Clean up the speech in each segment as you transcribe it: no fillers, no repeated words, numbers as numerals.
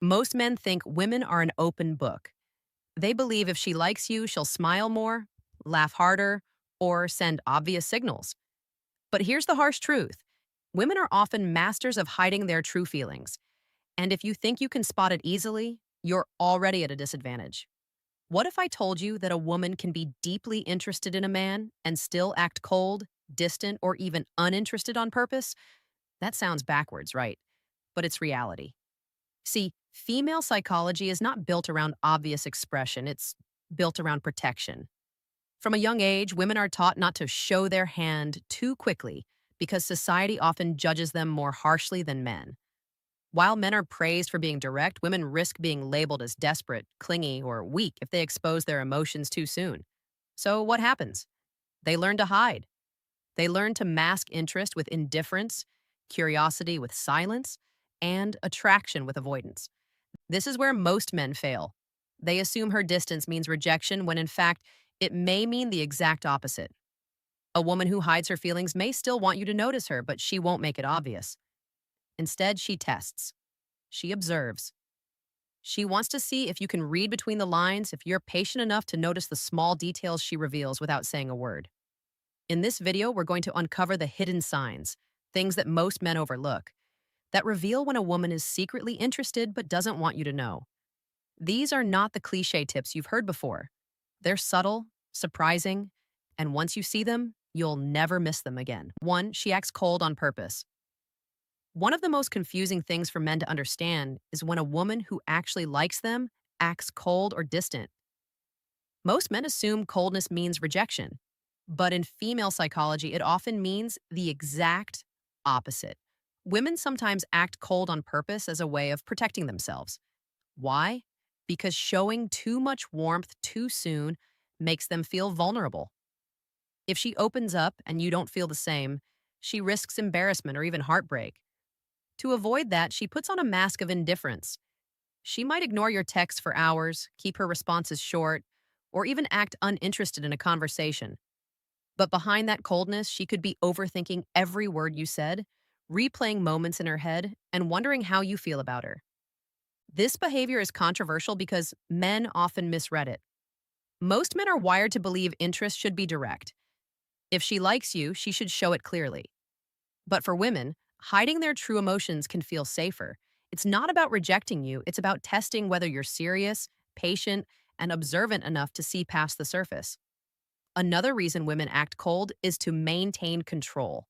Most men think women are an open book. They believe if she likes you, she'll smile more, laugh harder, or send obvious signals. But here's the harsh truth: women are often masters of hiding their true feelings. And if you think you can spot it easily, you're already at a disadvantage. What if I told you that a woman can be deeply interested in a man and still act cold, distant, or even uninterested on purpose? That sounds backwards, right? But it's reality. See, female psychology is not built around obvious expression, it's built around protection. From a young age, women are taught not to show their hand too quickly because society often judges them more harshly than men. While men are praised for being direct, women risk being labeled as desperate, clingy, or weak if they expose their emotions too soon. So, what happens? They learn to hide. They learn to mask interest with indifference, curiosity with silence, and attraction with avoidance. This is where most men fail. They assume her distance means rejection when in fact, it may mean the exact opposite. A woman who hides her feelings may still want you to notice her, but she won't make it obvious. Instead, she tests. She observes. She wants to see if you can read between the lines, if you're patient enough to notice the small details she reveals without saying a word. In this video, we're going to uncover the hidden signs, things that most men overlook, that reveal when a woman is secretly interested but doesn't want you to know. These are not the cliche tips you've heard before. They're subtle, surprising, and once you see them, you'll never miss them again. 1. She acts cold on purpose. One of the most confusing things for men to understand is when a woman who actually likes them acts cold or distant. Most men assume coldness means rejection, but in female psychology, it often means the exact opposite. Women sometimes act cold on purpose as a way of protecting themselves. Why? Because showing too much warmth too soon makes them feel vulnerable. If she opens up and you don't feel the same, she risks embarrassment or even heartbreak. To avoid that, she puts on a mask of indifference. She might ignore your texts for hours, keep her responses short, or even act uninterested in a conversation. But behind that coldness, she could be overthinking every word you said, replaying moments in her head, and wondering how you feel about her. This behavior is controversial because men often misread it. Most men are wired to believe interest should be direct. If she likes you, she should show it clearly. But for women, hiding their true emotions can feel safer. It's not about rejecting you, it's about testing whether you're serious, patient, and observant enough to see past the surface. Another reason women act cold is to maintain control.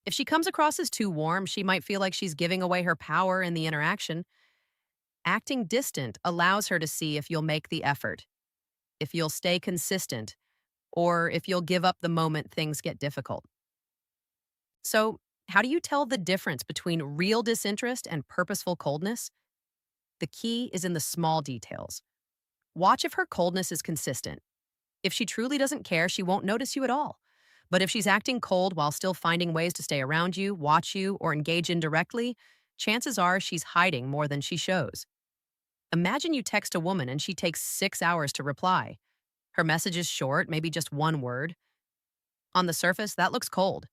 If she comes across as too warm, she might feel like she's giving away her power in the interaction. Acting distant allows her to see if you'll make the effort, if you'll stay consistent, or if you'll give up the moment things get difficult. So, how do you tell the difference between real disinterest and purposeful coldness? The key is in the small details. Watch if her coldness is consistent. If she truly doesn't care, she won't notice you at all. But if she's acting cold while still finding ways to stay around you, watch you, or engage indirectly, chances are she's hiding more than she shows. Imagine you text a woman and she takes 6 hours to reply. Her message is short, maybe just one word. On the surface, that looks cold.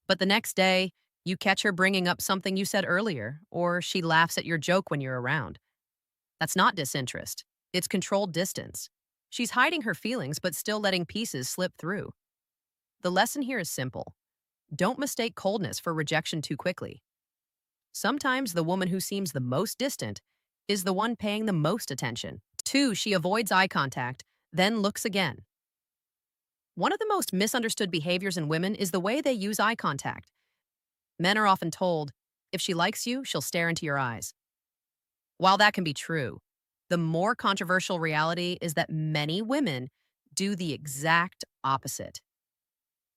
But the next day, you catch her bringing up something you said earlier, or she laughs at your joke when you're around. That's not disinterest. It's controlled distance. She's hiding her feelings but still letting pieces slip through. The lesson here is simple. Don't mistake coldness for rejection too quickly. Sometimes the woman who seems the most distant is the one paying the most attention. 2. She avoids eye contact, then looks again. One of the most misunderstood behaviors in women is the way they use eye contact. Men are often told, if she likes you, she'll stare into your eyes. While that can be true, the more controversial reality is that many women do the exact opposite.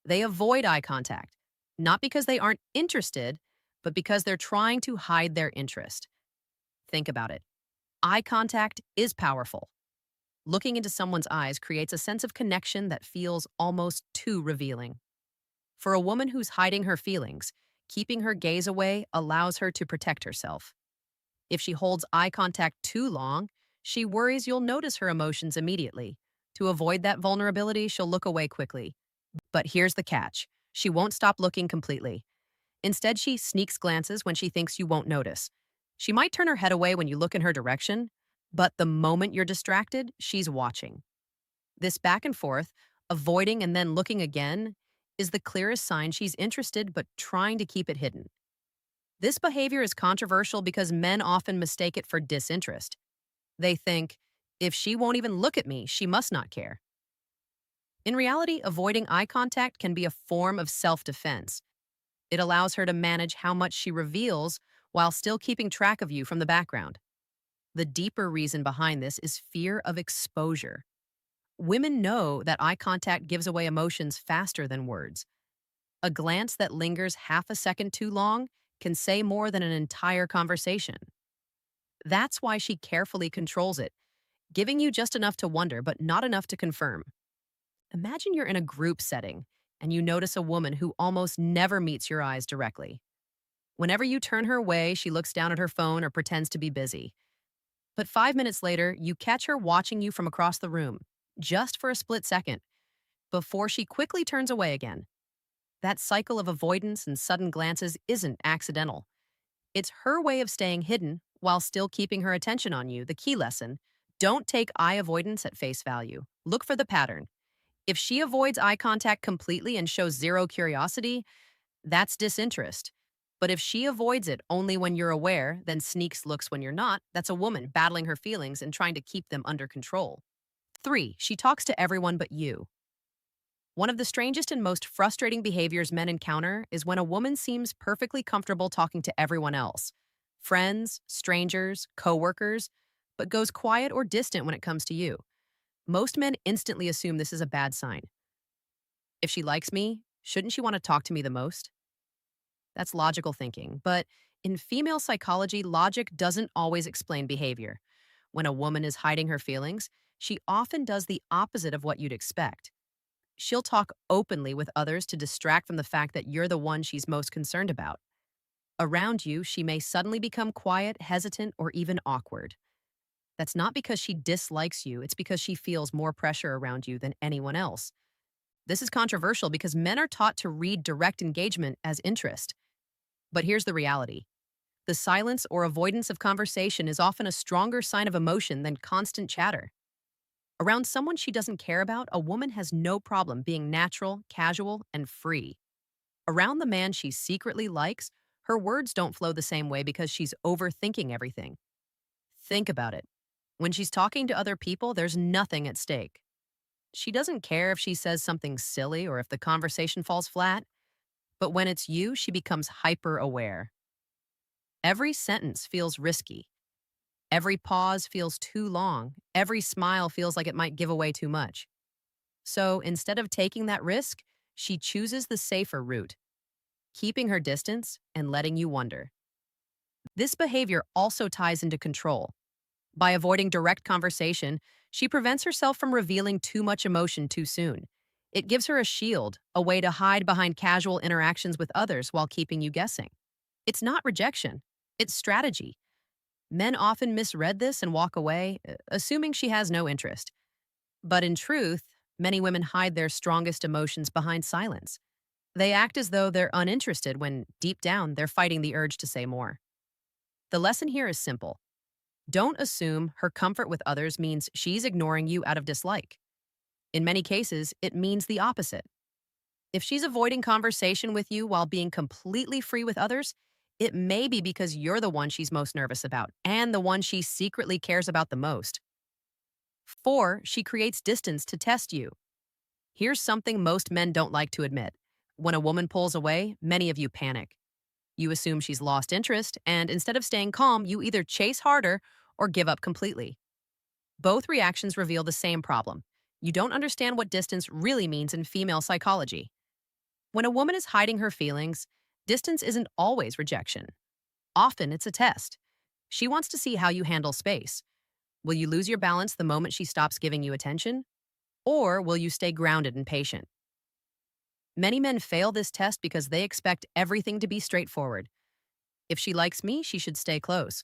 They avoid eye contact, not because they aren't interested, but because they're trying to hide their interest. Think about it. Eye contact is powerful. Looking into someone's eyes creates a sense of connection that feels almost too revealing. For a woman who's hiding her feelings, keeping her gaze away allows her to protect herself. If she holds eye contact too long, she worries you'll notice her emotions immediately. To avoid that vulnerability, she'll look away quickly. But here's the catch. She won't stop looking completely. Instead, she sneaks glances when she thinks you won't notice. She might turn her head away when you look in her direction, but the moment you're distracted, she's watching. This back and forth, avoiding and then looking again, is the clearest sign she's interested but trying to keep it hidden. This behavior is controversial because men often mistake it for disinterest. They think, if she won't even look at me, she must not care. In reality, avoiding eye contact can be a form of self defense. It allows her to manage how much she reveals while still keeping track of you from the background. The deeper reason behind this is fear of exposure. Women know that eye contact gives away emotions faster than words. A glance that lingers half a second too long can say more than an entire conversation. That's why she carefully controls it, giving you just enough to wonder but not enough to confirm. Imagine you're in a group setting and you notice a woman who almost never meets your eyes directly. Whenever you turn her way, she looks down at her phone or pretends to be busy. But 5 minutes later, you catch her watching you from across the room, just for a split second, before she quickly turns away again. That cycle of avoidance and sudden glances isn't accidental. It's her way of staying hidden while still keeping her attention on you. The key lesson: don't take eye avoidance at face value. Look for the pattern. If she avoids eye contact completely and shows zero curiosity, that's disinterest. But if she avoids it only when you're aware, then sneaks looks when you're not, that's a woman battling her feelings and trying to keep them under control. 3. She talks to everyone but you. One of the strangest and most frustrating behaviors men encounter is when a woman seems perfectly comfortable talking to everyone else, friends, strangers, coworkers, but goes quiet or distant when it comes to you. Most men instantly assume this is a bad sign. If she likes me, shouldn't she want to talk to me the most? That's logical thinking, but in female psychology, logic doesn't always explain behavior. When a woman is hiding her feelings, she often does the opposite of what you'd expect. She'll talk openly with others to distract from the fact that you're the one she's most concerned about. Around you, she may suddenly become quiet, hesitant, or even awkward. That's not because she dislikes you, it's because she feels more pressure around you than anyone else. This is controversial because men are taught to read direct engagement as interest. But here's the reality: the silence or avoidance of conversation is often a stronger sign of emotion than constant chatter. Around someone she doesn't care about, a woman has no problem being natural, casual, and free. Around the man she secretly likes, her words don't flow the same way because she's overthinking everything. Think about it. When she's talking to other people, there's nothing at stake. She doesn't care if she says something silly or if the conversation falls flat. But when it's you, she becomes hyper aware. Every sentence feels risky. Every pause feels too long. Every smile feels like it might give away too much. So instead of taking that risk, she chooses the safer route, keeping her distance and letting you wonder. This behavior also ties into control. By avoiding direct conversation, she prevents herself from revealing too much emotion too soon. It gives her a shield, a way to hide behind casual interactions with others while keeping you guessing. It's not rejection, it's strategy. Men often misread this and walk away, assuming she has no interest. But in truth, many women hide their strongest emotions behind silence. They act as though they're uninterested when, deep down, they're fighting the urge to say more. The lesson here is simple. Don't assume her comfort with others means she's ignoring you out of dislike. In many cases, it means the opposite. If she's avoiding conversation with you while being completely free with others, it may be because you're the one she's most nervous about and the one she secretly cares about the most. 4. She creates distance to test you. Here's something most men don't like to admit. When a woman pulls away, many of you panic. You assume she's lost interest, and instead of staying calm, you either chase harder or give up completely. Both reactions reveal the same problem. You don't understand what distance really means in female psychology. When a woman is hiding her feelings, distance isn't always rejection. Often it's a test. She wants to see how you handle space. Will you lose your balance the moment she stops giving you attention? Or will you stay grounded and patient? Many men fail this test because they expect everything to be straightforward. If she likes me, she should stay close.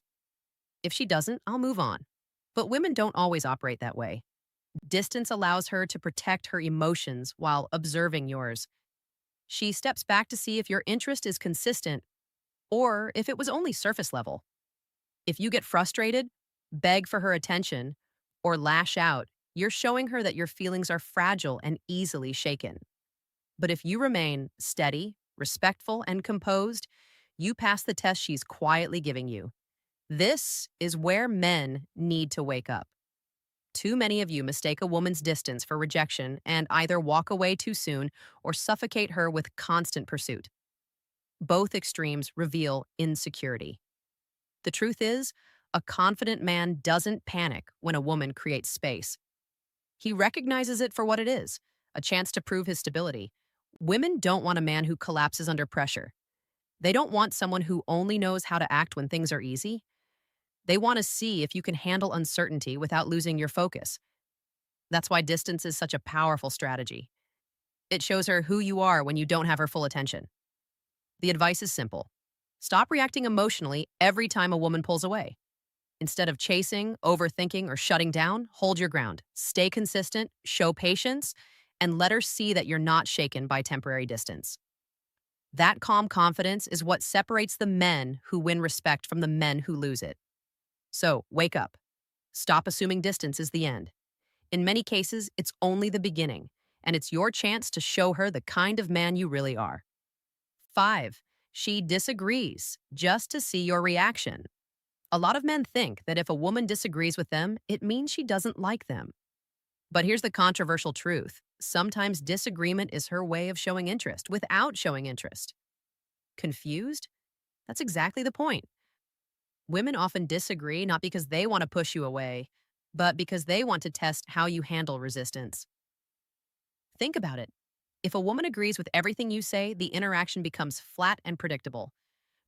If she doesn't, I'll move on. But women don't always operate that way. Distance allows her to protect her emotions while observing yours. She steps back to see if your interest is consistent or if it was only surface level. If you get frustrated, beg for her attention, or lash out, you're showing her that your feelings are fragile and easily shaken. But if you remain steady, respectful, and composed, you pass the test she's quietly giving you. This is where men need to wake up. Too many of you mistake a woman's distance for rejection and either walk away too soon or suffocate her with constant pursuit. Both extremes reveal insecurity. The truth is, a confident man doesn't panic when a woman creates space. He recognizes it for what it is, a chance to prove his stability. Women don't want a man who collapses under pressure. They don't want someone who only knows how to act when things are easy. They want to see if you can handle uncertainty without losing your focus. That's why distance is such a powerful strategy. It shows her who you are when you don't have her full attention. The advice is simple. Stop reacting emotionally every time a woman pulls away. Instead of chasing, overthinking, or shutting down, hold your ground. Stay consistent, show patience, and let her see that you're not shaken by temporary distance. That calm confidence is what separates the men who win respect from the men who lose it. So, wake up. Stop assuming distance is the end. In many cases, it's only the beginning, and it's your chance to show her the kind of man you really are. 5. She disagrees just to see your reaction. A lot of men think that if a woman disagrees with them, it means she doesn't like them. But here's the controversial truth. Sometimes disagreement is her way of showing interest without showing interest. Confused? That's exactly the point. Women often disagree not because they want to push you away, but because they want to test how you handle resistance. Think about it. If a woman agrees with everything you say, the interaction becomes flat and predictable.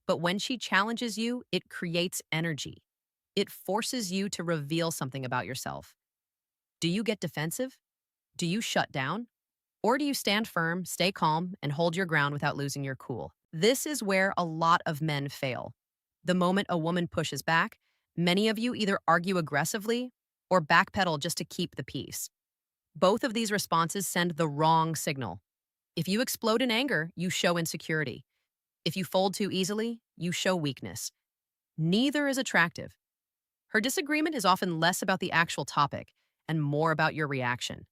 But when she challenges you, it creates energy. It forces you to reveal something about yourself. Do you get defensive? Do you shut down? Or do you stand firm, stay calm, and hold your ground without losing your cool? This is where a lot of men fail. The moment a woman pushes back, many of you either argue aggressively or backpedal just to keep the peace. Both of these responses send the wrong signal. If you explode in anger, you show insecurity. If you fold too easily, you show weakness. Neither is attractive. Her disagreement is often less about the actual topic and more about your reaction.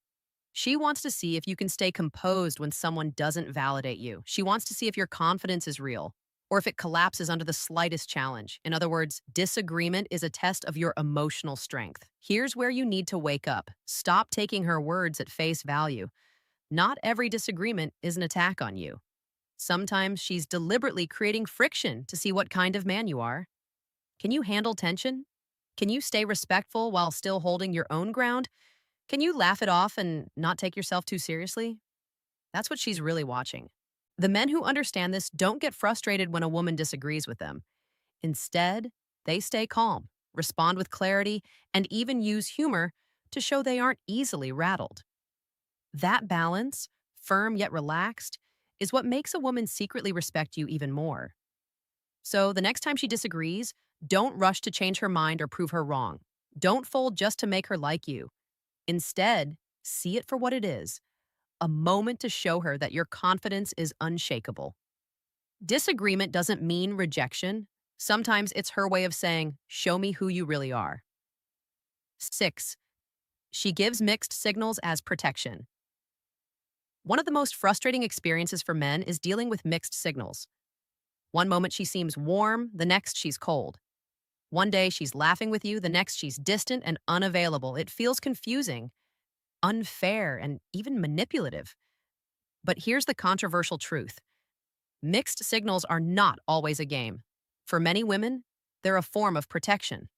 She wants to see if you can stay composed when someone doesn't validate you. She wants to see if your confidence is real or if it collapses under the slightest challenge. In other words, disagreement is a test of your emotional strength. Here's where you need to wake up. Stop taking her words at face value. Not every disagreement is an attack on you. Sometimes she's deliberately creating friction to see what kind of man you are. Can you handle tension? Can you stay respectful while still holding your own ground? Can you laugh it off and not take yourself too seriously? That's what she's really watching. The men who understand this don't get frustrated when a woman disagrees with them. Instead, they stay calm, respond with clarity, and even use humor to show they aren't easily rattled. That balance, firm yet relaxed, is what makes a woman secretly respect you even more. So the next time she disagrees, don't rush to change her mind or prove her wrong. Don't fold just to make her like you. Instead, see it for what it is, a moment to show her that your confidence is unshakable. Disagreement doesn't mean rejection. Sometimes it's her way of saying, show me who you really are. 6. She gives mixed signals as protection. One of the most frustrating experiences for men is dealing with mixed signals. One moment she seems warm, the next she's cold. One day she's laughing with you, the next she's distant and unavailable. It feels confusing, unfair, and even manipulative. But here's the controversial truth. Mixed signals are not always a game. For many women, they're a form of protection.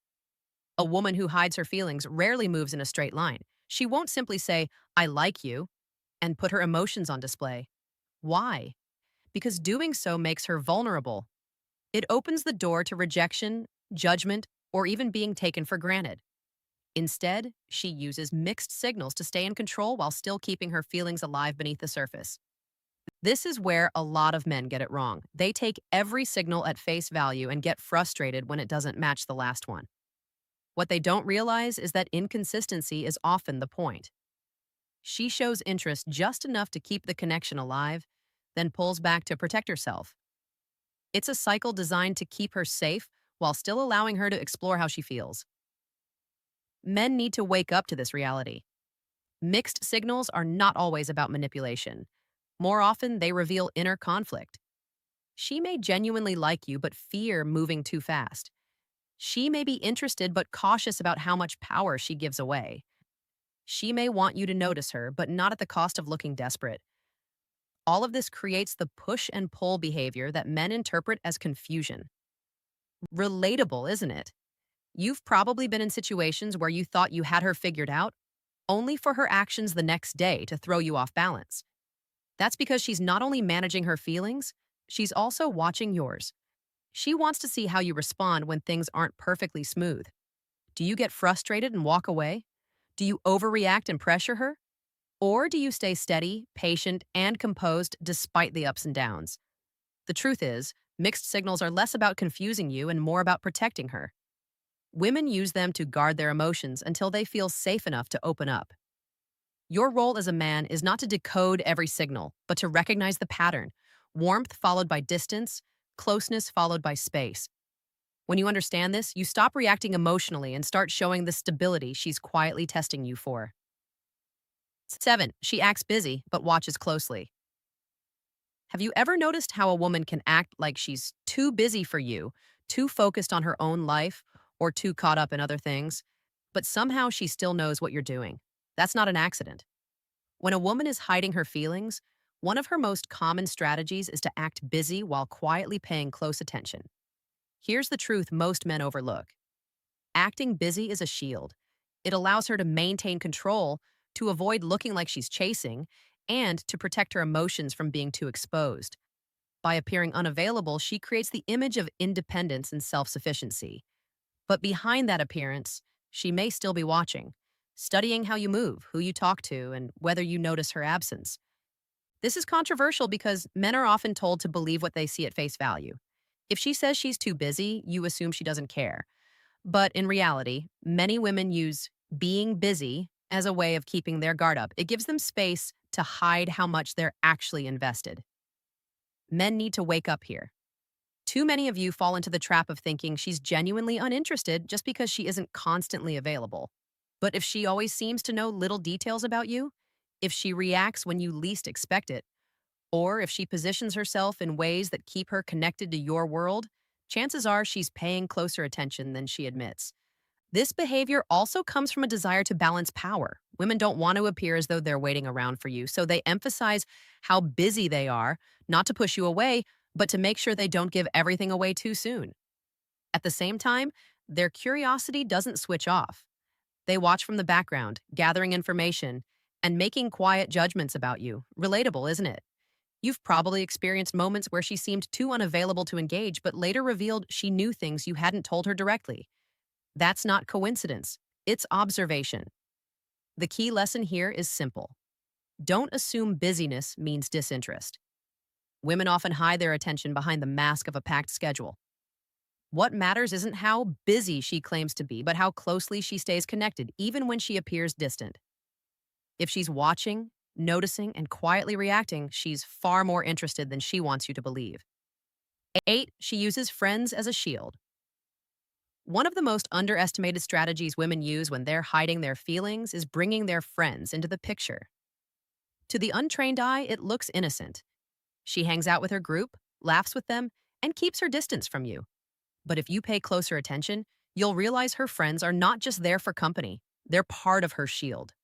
A woman who hides her feelings rarely moves in a straight line. She won't simply say, I like you, and put her emotions on display. Why? Because doing so makes her vulnerable. It opens the door to rejection, judgment, or even being taken for granted. Instead, she uses mixed signals to stay in control while still keeping her feelings alive beneath the surface. This is where a lot of men get it wrong. They take every signal at face value and get frustrated when it doesn't match the last one. What they don't realize is that inconsistency is often the point. She shows interest just enough to keep the connection alive, then pulls back to protect herself. It's a cycle designed to keep her safe while still allowing her to explore how she feels. Men need to wake up to this reality. Mixed signals are not always about manipulation. More often, they reveal inner conflict. She may genuinely like you but fear moving too fast. She may be interested but cautious about how much power she gives away. She may want you to notice her, but not at the cost of looking desperate. All of this creates the push and pull behavior that men interpret as confusion. Relatable, isn't it? You've probably been in situations where you thought you had her figured out, only for her actions the next day to throw you off balance. That's because she's not only managing her feelings, she's also watching yours. She wants to see how you respond when things aren't perfectly smooth. Do you get frustrated and walk away? Do you overreact and pressure her? Or do you stay steady, patient, and composed despite the ups and downs? The truth is, mixed signals are less about confusing you and more about protecting her. Women use them to guard their emotions until they feel safe enough to open up. Your role as a man is not to decode every signal, but to recognize the pattern: warmth followed by distance, closeness followed by space. When you understand this, you stop reacting emotionally and start showing the stability she's quietly testing you for. 7. She acts busy, but watches closely. Have you ever noticed how a woman can act like she's too busy for you, too focused on her own life, or too caught up in other things, but somehow she still knows what you're doing? That's not an accident. When a woman is hiding her feelings, one of her most common strategies is to act busy while quietly paying close attention. Here's the truth most men overlook. Acting busy is a shield. It allows her to maintain control, to avoid looking like she's chasing, and to protect her emotions from being too exposed. By appearing unavailable, she creates the image of independence and self-sufficiency. But behind that appearance, she may still be watching, studying how you move, who you talk to, and whether you notice her absence. This is controversial because men are often told to believe what they see at face value. If she says she's too busy, you assume she doesn't care. But in reality, many women use being busy as a way of keeping their guard up. It gives them space to hide how much they're actually invested. Men need to wake up here. Too many of you fall into the trap of thinking she's genuinely uninterested just because she isn't constantly available. But if she always seems to know little details about you, if she reacts when you least expect it, or if she positions herself in ways that keep her connected to your world, chances are she's paying closer attention than she admits. This behavior also comes from a desire to balance power. Women don't want to appear as though they're waiting around for you, so they emphasize how busy they are, not to push you away, but to make sure they don't give everything away too soon. At the same time, their curiosity doesn't switch off. They watch from the background, gathering information, and making quiet judgments about you. Relatable, isn't it? You've probably experienced moments where she seemed too unavailable to engage, but later revealed she knew things you hadn't told her directly. That's not coincidence. It's observation. The key lesson here is simple. Don't assume busyness means disinterest. Women often hide their attention behind the mask of a packed schedule. What matters isn't how busy she claims to be, but how closely she stays connected, even when she appears distant. If she's watching, noticing, and quietly reacting, she's far more interested than she wants you to believe. 8. She uses friends as a shield. One of the most underestimated strategies women use when they're hiding their feelings is bringing their friends into the picture. To the untrained eye, it looks innocent. She hangs out with her group, laughs with them, and keeps her distance from you. But if you pay closer attention, you'll realize her friends are not just there for company, they're part of her shield.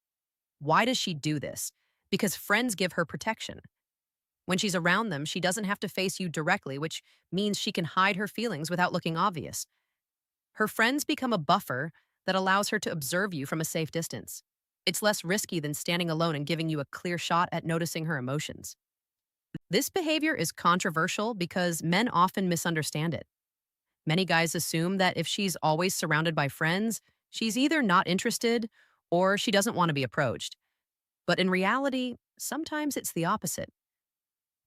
Why does she do this? Because friends give her protection. When she's around them, she doesn't have to face you directly, which means she can hide her feelings without looking obvious. Her friends become a buffer that allows her to observe you from a safe distance. It's less risky than standing alone and giving you a clear shot at noticing her emotions. This behavior is controversial because men often misunderstand it. Many guys assume that if she's always surrounded by friends, she's either not interested or she doesn't want to be approached. But in reality, sometimes it's the opposite.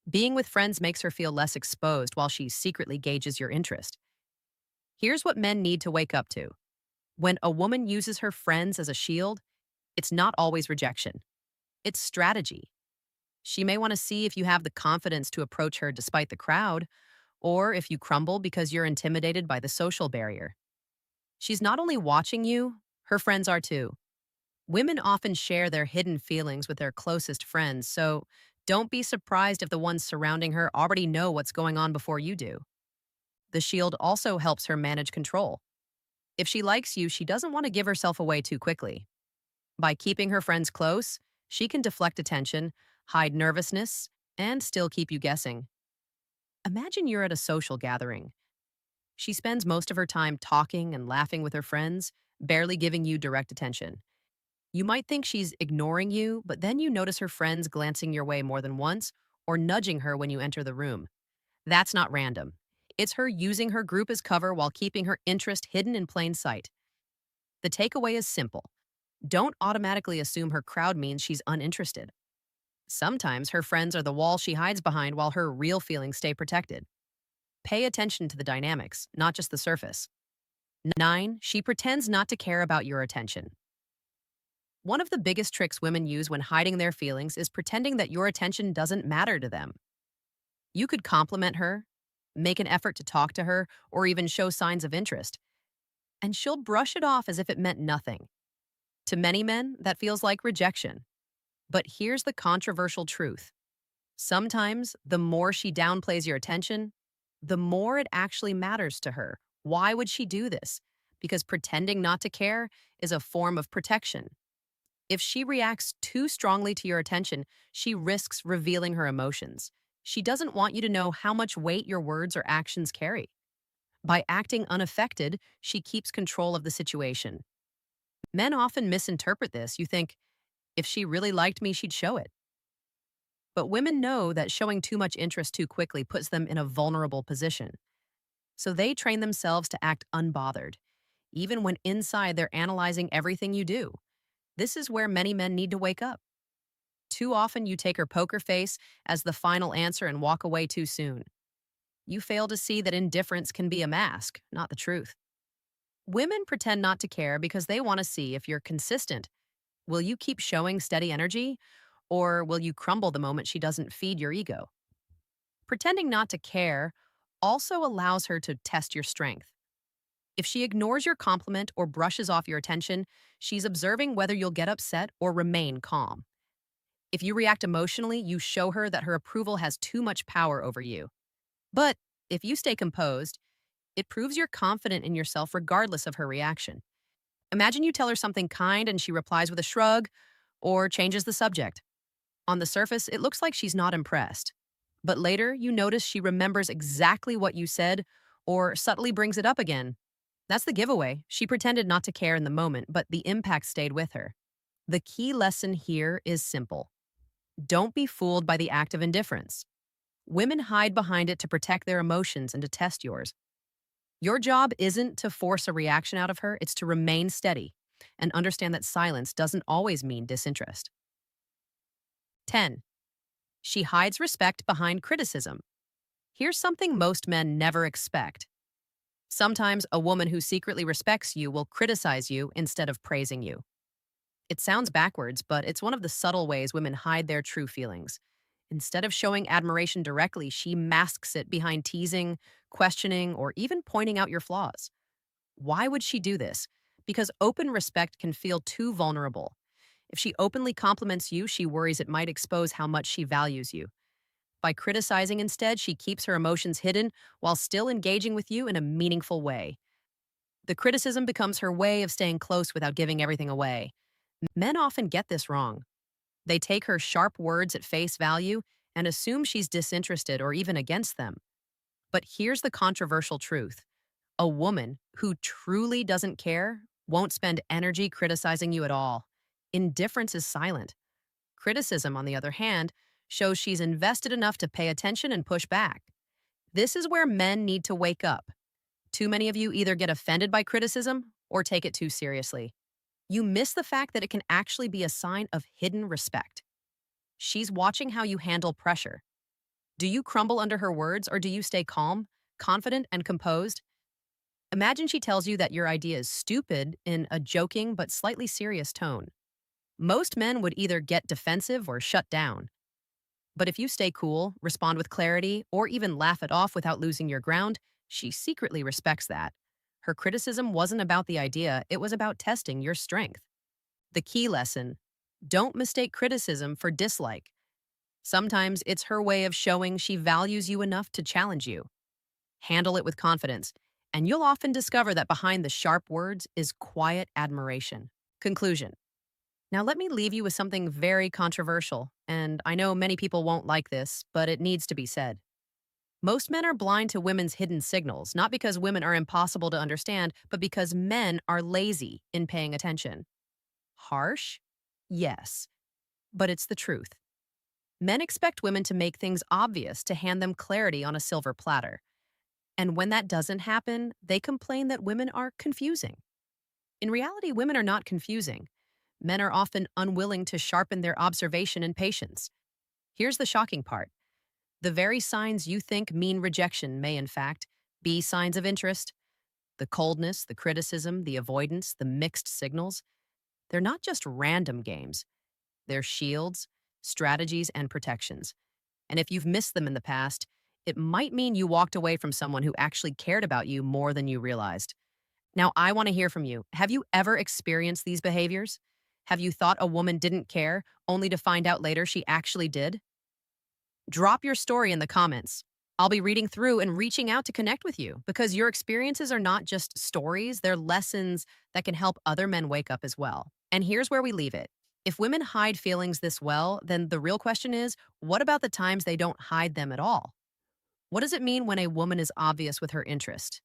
Being with friends makes her feel less exposed while she secretly gauges your interest. Here's what men need to wake up to. When a woman uses her friends as a shield, it's not always rejection. It's strategy. She may want to see if you have the confidence to approach her despite the crowd, or if you crumble because you're intimidated by the social barrier. She's not only watching you, her friends are too. Women often share their hidden feelings with their closest friends, so don't be surprised if the ones surrounding her already know what's going on before you do. The shield also helps her manage control. If she likes you, she doesn't want to give herself away too quickly. By keeping her friends close, she can deflect attention, hide nervousness, and still keep you guessing. Imagine you're at a social gathering. She spends most of her time talking and laughing with her friends, barely giving you direct attention. You might think she's ignoring you, but then you notice her friends glancing your way more than once or nudging her when you enter the room. That's not random. It's her using her group as cover while keeping her interest hidden in plain sight. The takeaway is simple. Don't automatically assume her crowd means she's uninterested. Sometimes her friends are the wall she hides behind while her real feelings stay protected. Pay attention to the dynamics, not just the surface. 9. She pretends not to care about your attention. One of the biggest tricks women use when hiding their feelings is pretending that your attention doesn't matter to them. You could compliment her, make an effort to talk to her, or even show signs of interest, and she'll brush it off as if it meant nothing. To many men, that feels like rejection. But here's the controversial truth. Sometimes, the more she downplays your attention, the more it actually matters to her. Why would she do this? Because pretending not to care is a form of protection. If she reacts too strongly to your attention, she risks revealing her emotions. She doesn't want you to know how much weight your words or actions carry. By acting unaffected, she keeps control of the situation. Men often misinterpret this. You think, if she really liked me, she'd show it. But women know that showing too much interest too quickly puts them in a vulnerable position. So they train themselves to act unbothered, even when inside they're analyzing everything you do. This is where many men need to wake up. Too often you take her poker face as the final answer and walk away too soon. You fail to see that indifference can be a mask, not the truth. Women pretend not to care because they want to see if you're consistent. Will you keep showing steady energy, or will you crumble the moment she doesn't feed your ego? Pretending not to care also allows her to test your strength. If she ignores your compliment or brushes off your attention, she's observing whether you'll get upset or remain calm. If you react emotionally, you show her that her approval has too much power over you. But if you stay composed, it proves you're confident in yourself regardless of her reaction. Imagine you tell her something kind and she replies with a shrug or changes the subject. On the surface, it looks like she's not impressed. But later, you notice she remembers exactly what you said or subtly brings it up again. That's the giveaway. She pretended not to care in the moment, but the impact stayed with her. The key lesson here is simple. Don't be fooled by the act of indifference. Women hide behind it to protect their emotions and to test yours. Your job isn't to force a reaction out of her, it's to remain steady and understand that silence doesn't always mean disinterest. 10. She hides respect behind criticism. Here's something most men never expect. Sometimes a woman who secretly respects you will criticize you instead of praising you. It sounds backwards, but it's one of the subtle ways women hide their true feelings. Instead of showing admiration directly, she masks it behind teasing, questioning, or even pointing out your flaws. Why would she do this? Because open respect can feel too vulnerable. If she openly compliments you, she worries it might expose how much she values you. By criticizing instead, she keeps her emotions hidden while still engaging with you in a meaningful way. The criticism becomes her way of staying close without giving everything away. Men often get this wrong. They take her sharp words at face value and assume she's disinterested or even against them. But here's the controversial truth. A woman who truly doesn't care won't spend energy criticizing you at all. Indifference is silent. Criticism, on the other hand, shows she's invested enough to pay attention and push back. This is where men need to wake up. Too many of you either get offended by criticism or take it too seriously. You miss the fact that it can actually be a sign of hidden respect. She's watching how you handle pressure. Do you crumble under her words or do you stay calm, confident, and composed? Imagine she tells you that your idea is stupid in a joking but slightly serious tone. Most men would either get defensive or shut down. But if you stay cool, respond with clarity, or even laugh it off without losing your ground, she secretly respects that. Her criticism wasn't about the idea, it was about testing your strength. The key lesson: don't mistake criticism for dislike. Sometimes it's her way of showing she values you enough to challenge you. Handle it with confidence, and you'll often discover that behind the sharp words is quiet admiration. Conclusion. Now, let me leave you with something very controversial, and I know many people won't like this, but it needs to be said. Most men are blind to women's hidden signals, not because women are impossible to understand, but because men are lazy in paying attention. Harsh? Yes, but it's the truth. Men expect women to make things obvious, to hand them clarity on a silver platter. And when that doesn't happen, they complain that women are confusing. In reality, women are not confusing. Men are often unwilling to sharpen their observation and patience. Here's the shocking part: the very signs you think mean rejection may, in fact, be signs of interest. The coldness, the criticism, the avoidance, the mixed signals, they're not just random games. They're shields, strategies, and protections. And if you've missed them in the past, it might mean you walked away from someone who actually cared about you more than you realized. Now, I want to hear from you. Have you ever experienced these behaviors? Have you thought a woman didn't care, only to find out later she actually did? Drop your story in the comments. I'll be reading through and reaching out to connect with you because your experiences are not just stories, they're lessons that can help other men wake up as well. And here's where we leave it. If women hide feelings this well, then the real question is, what about the times they don't hide them at all? What does it mean when a woman is obvious with her interest?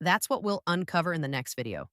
That's what we'll uncover in the next video.